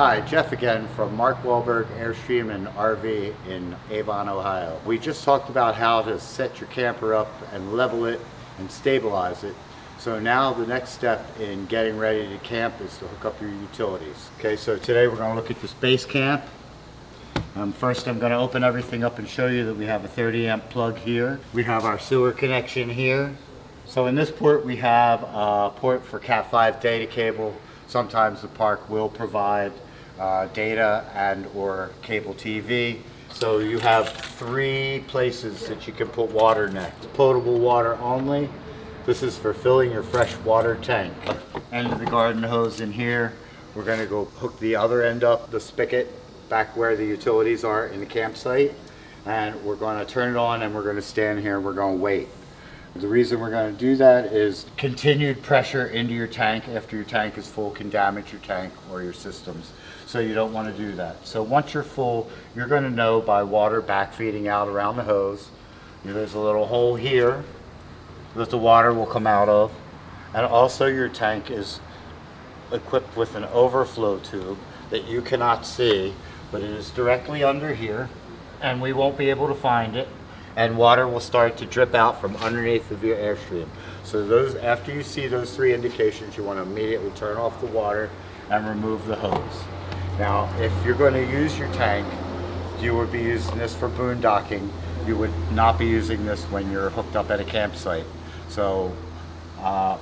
Hi, Jeff again from Mark Wahlberg Airstream and RV in Avon, Ohio. We just talked about how to set your camper up and level it and stabilize it. So now the next step in getting ready to camp is to hook up your utilities. Okay, so today we're going to look at this base camp. First I'm going to open everything up and show you that we have a 30 amp plug here. We have our sewer connection here. So in this port we have a port for Cat 5 data cable. Sometimes the park will provide data and or cable TV. So you have 3 places that you can put water next. Potable water only. This is for filling your fresh water tank. End of the garden hose in here. We're going to go hook the other end up, the spigot, back where the utilities are in the campsite. And we're going to turn it on and we're going to stand here and we're going to wait. The reason we're going to do that is continued pressure into your tank after your tank is full can damage your tank or your systems. So you don't want to do that. So once you're full, you're going to know by water back feeding out around the hose. There's a little hole here that the water will come out of. And also your tank is equipped with an overflow tube that you cannot see, but it is directly under here and we won't be able to find it. And water will start to drip out from underneath of your Airstream. So those, after you see those 3 indications, you want to immediately turn off the water and remove the hose. Now, if you're going to use your tank, you would be using this for boondocking. You would not be using this when you're hooked up at a campsite. So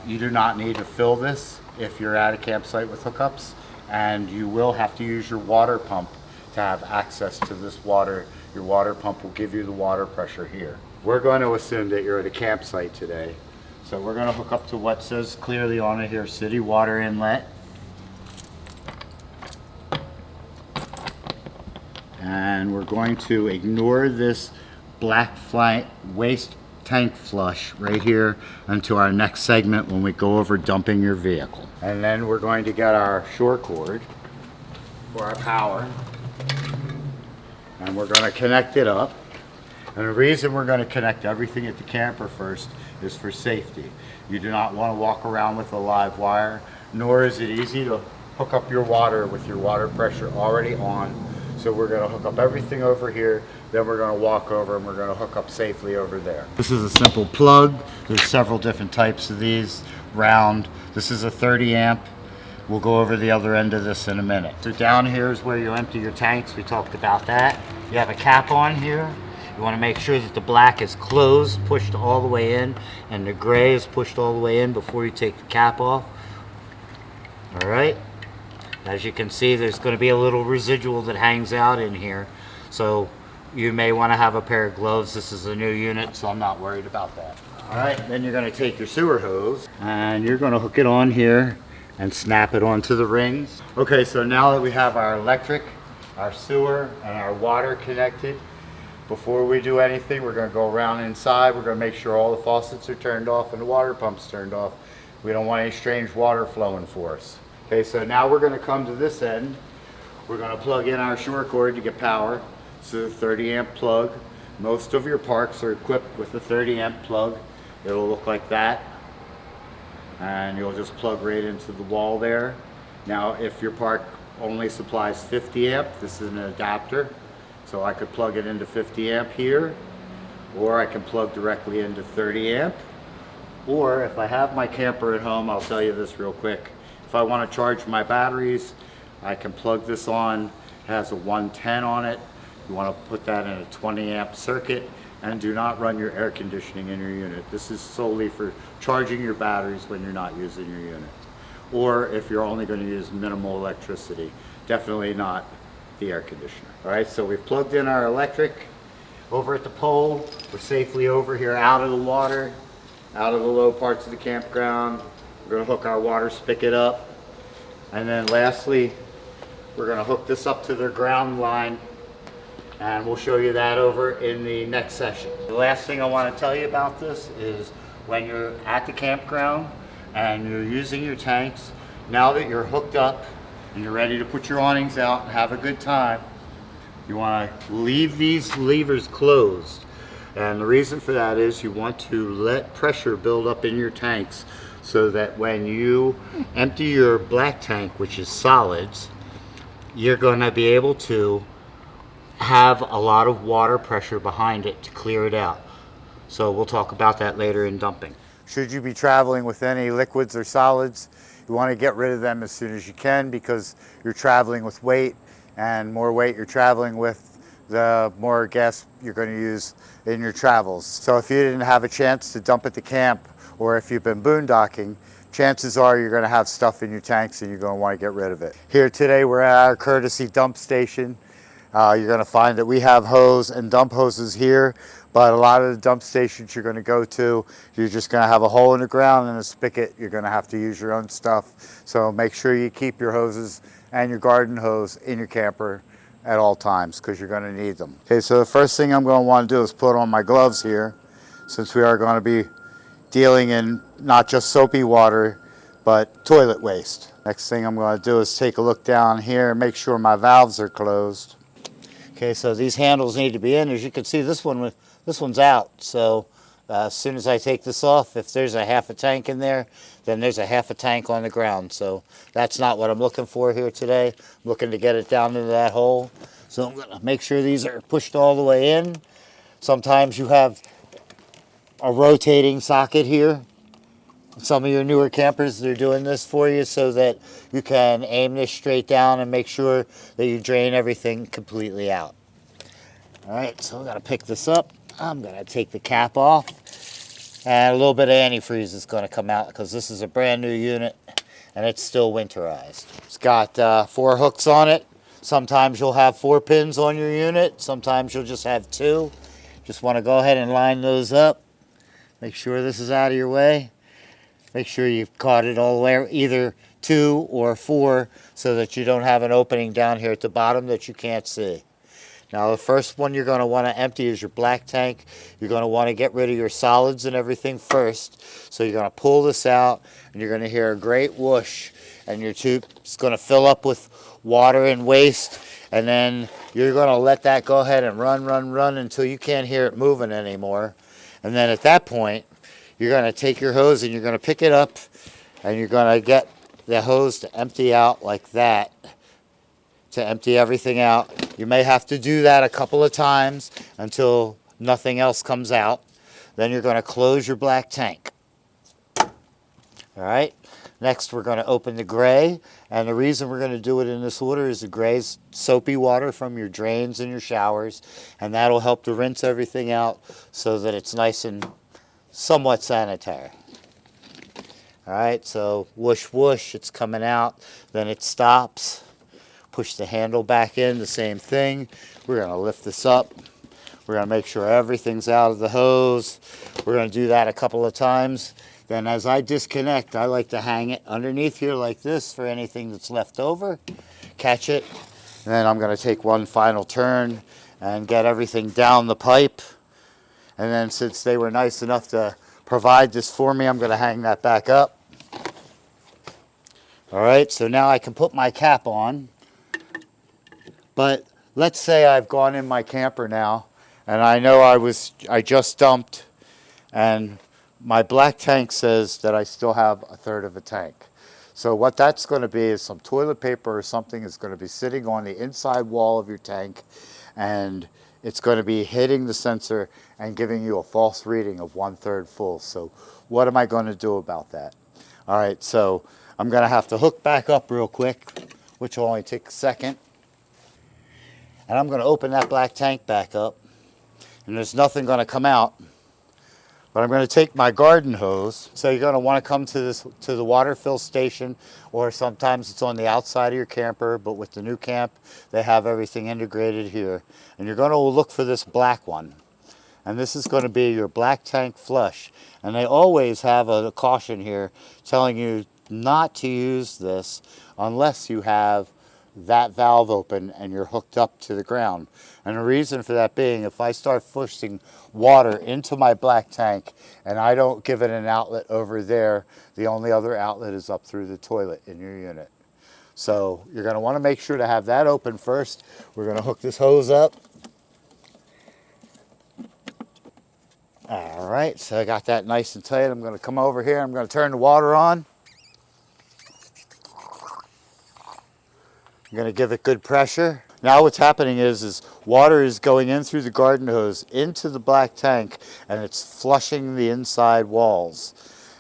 you do not need to fill this if you're at a campsite with hookups, and you will have to use your water pump to have access to this water. Your water pump will give you the water pressure here. We're going to assume that you're at a campsite today. So we're going to hook up to what says clearly on it here, city water inlet. And we're going to ignore this black flight waste tank flush right here until our next segment when we go over dumping your vehicle. And then we're going to get our shore cord for our power. And we're going to connect it up. And the reason we're going to connect everything at the camper first is for safety. You do not want to walk around with a live wire, nor is it easy to hook up your water with your water pressure already on. So we're going to hook up everything over here, then we're going to walk over and we're going to hook up safely over there. This is a simple plug. There's several different types of these, round. This is a 30 amp. We'll go over the other end of this in a minute. So down here is where you empty your tanks. We talked about that. You have a cap on here. You want to make sure that the black is closed, pushed all the way in, and the gray is pushed all the way in before you take the cap off. All right. As you can see, there's going to be a little residual that hangs out in here. So you may want to have a pair of gloves. This is a new unit, so I'm not worried about that. All right. Then you're going to take your sewer hose and you're going to hook it on here and snap it onto the rings. Okay, so now that we have our electric, our sewer, and our water connected, before we do anything, we're going to go around inside. We're going to make sure all the faucets are turned off and the water pump's turned off. We don't want any strange water flowing for us. Okay, so now we're going to come to this end. We're going to plug in our shore cord to get power. This is a 30 amp plug. Most of your parks are equipped with a 30 amp plug. It'll look like that. And you'll just plug right into the wall there. Now if your park only supplies 50 amp, this is an adapter. So I could plug it into 50 amp here, or I can plug directly into 30 amp. Or if I have my camper at home, I'll tell you this real quick. If I want to charge my batteries, I can plug this on. It has a 110 on it. You want to put that in a 20 amp circuit. And do not run your air conditioning in your unit. This is solely for charging your batteries when you're not using your unit. Or if you're only going to use minimal electricity, definitely not the air conditioner. All right, so we've plugged in our electric over at the pole. We're safely over here out of the water, out of the low parts of the campground. We're going to hook our water spigot up. And then lastly, we're going to hook this up to their ground line. And we'll show you that over in the next session. The last thing I want to tell you about this is when you're at the campground and you're using your tanks, now that you're hooked up and you're ready to put your awnings out and have a good time, you want to leave these levers closed. And the reason for that is you want to let pressure build up in your tanks so that when you empty your black tank, which is solids, you're going to be able to have a lot of water pressure behind it to clear it out. So we'll talk about that later in dumping. Should you be traveling with any liquids or solids, you want to get rid of them as soon as you can, because you're traveling with weight, and more weight you're traveling with, the more gas you're going to use in your travels. So if you didn't have a chance to dump at the camp, or if you've been boondocking, chances are you're going to have stuff in your tanks and you're going to want to get rid of it. Here today we're at our courtesy dump station. You're going to find that we have hose and dump hoses here, but a lot of the dump stations you're going to go to, you're just going to have a hole in the ground and a spigot. You're going to have to use your own stuff. So make sure you keep your hoses and your garden hose in your camper at all times, because you're going to need them. Okay, so the first thing I'm going to want to do is put on my gloves here, since we are going to be dealing in not just soapy water, but toilet waste. Next thing I'm going to do is take a look down here and make sure my valves are closed. Okay, so these handles need to be in. As you can see, this one's out. So as soon as I take this off, if there's a half a tank in there, then there's a half a tank on the ground. So that's not what I'm looking for here today. I'm looking to get it down into that hole. So I'm going to make sure these are pushed all the way in. Sometimes you have a rotating socket here. Some of your newer campers, they're doing this for you so that you can aim this straight down and make sure that you drain everything completely out. All right, so I'm gonna pick this up. I'm gonna take the cap off, and a little bit of antifreeze is gonna come out because this is a brand new unit and it's still winterized. It's got 4 hooks on it. Sometimes you'll have 4 pins on your unit. Sometimes you'll just have 2. Just wanna go ahead and line those up. Make sure this is out of your way. Make sure you've caught it all the way, either 2 or 4, so that you don't have an opening down here at the bottom that you can't see. Now the first one you're going to want to empty is your black tank. You're going to want to get rid of your solids and everything first. So you're going to pull this out and you're going to hear a great whoosh, and your tube is going to fill up with water and waste, and then you're going to let that go ahead and run until you can't hear it moving anymore. And then at that point, you're going to take your hose and you're going to pick it up, and you're going to get the hose to empty out like that, to empty everything out. You may have to do that a couple of times until nothing else comes out. Then you're going to close your black tank. All right. Next, we're going to open the gray, and the reason we're going to do it in this order is the gray's soapy water from your drains and your showers, and that'll help to rinse everything out so that it's nice and somewhat sanitary. All right, so whoosh whoosh, it's coming out, then it stops. Push the handle back in, the same thing. We're going to lift this up. We're going to make sure everything's out of the hose. We're going to do that a couple of times. Then as I disconnect, I like to hang it underneath here like this for anything that's left over. Catch it. And then I'm going to take one final turn and get everything down the pipe. And then since they were nice enough to provide this for me, I'm going to hang that back up. All right, so now I can put my cap on. But let's say I've gone in my camper now, and I know I just dumped, and my black tank says that I still have a third of a tank. So what that's going to be is some toilet paper or something is going to be sitting on the inside wall of your tank, and it's going to be hitting the sensor and giving you a false reading of 1/3 full. So what am I going to do about that? All right, so I'm going to have to hook back up real quick, which will only take a second. And I'm going to open that black tank back up, and there's nothing going to come out. But I'm going to take my garden hose. So you're going to want to come to the water fill station, or sometimes it's on the outside of your camper, but with the new camp, they have everything integrated here. And you're going to look for this black one. And this is going to be your black tank flush. And they always have a caution here telling you not to use this unless you have that valve open and you're hooked up to the ground. And the reason for that being, if I start pushing water into my black tank and I don't give it an outlet over there, the only other outlet is up through the toilet in your unit. So you're going to want to make sure to have that open first. We're going to hook this hose up. All right, so I got that nice and tight. I'm going to come over here. I'm going to turn the water on. I'm going to give it good pressure. Now what's happening is water is going in through the garden hose into the black tank, and it's flushing the inside walls.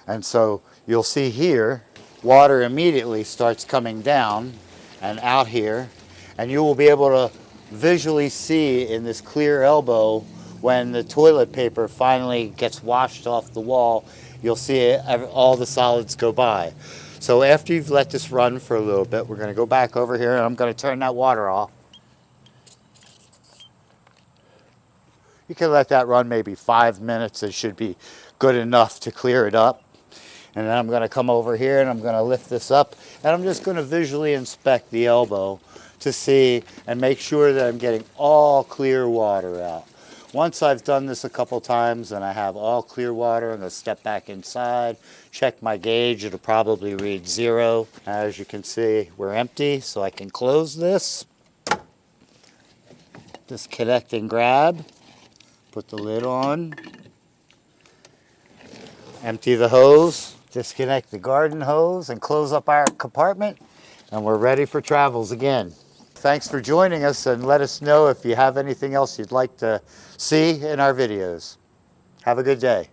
And so you'll see here, water immediately starts coming down and out here, and you will be able to visually see in this clear elbow when the toilet paper finally gets washed off the wall, you'll see it, all the solids go by. So after you've let this run for a little bit, we're going to go back over here and I'm going to turn that water off. You can let that run maybe 5 minutes. It should be good enough to clear it up. And then I'm going to come over here and I'm going to lift this up and I'm just going to visually inspect the elbow to see and make sure that I'm getting all clear water out. Once I've done this a couple times and I have all clear water, I'm going to step back inside, check my gauge. It'll probably read 0. As you can see, we're empty, so I can close this. Disconnect and grab. Put the lid on. Empty the hose. Disconnect the garden hose and close up our compartment. And we're ready for travels again. Thanks for joining us, and let us know if you have anything else you'd like to see in our videos. Have a good day.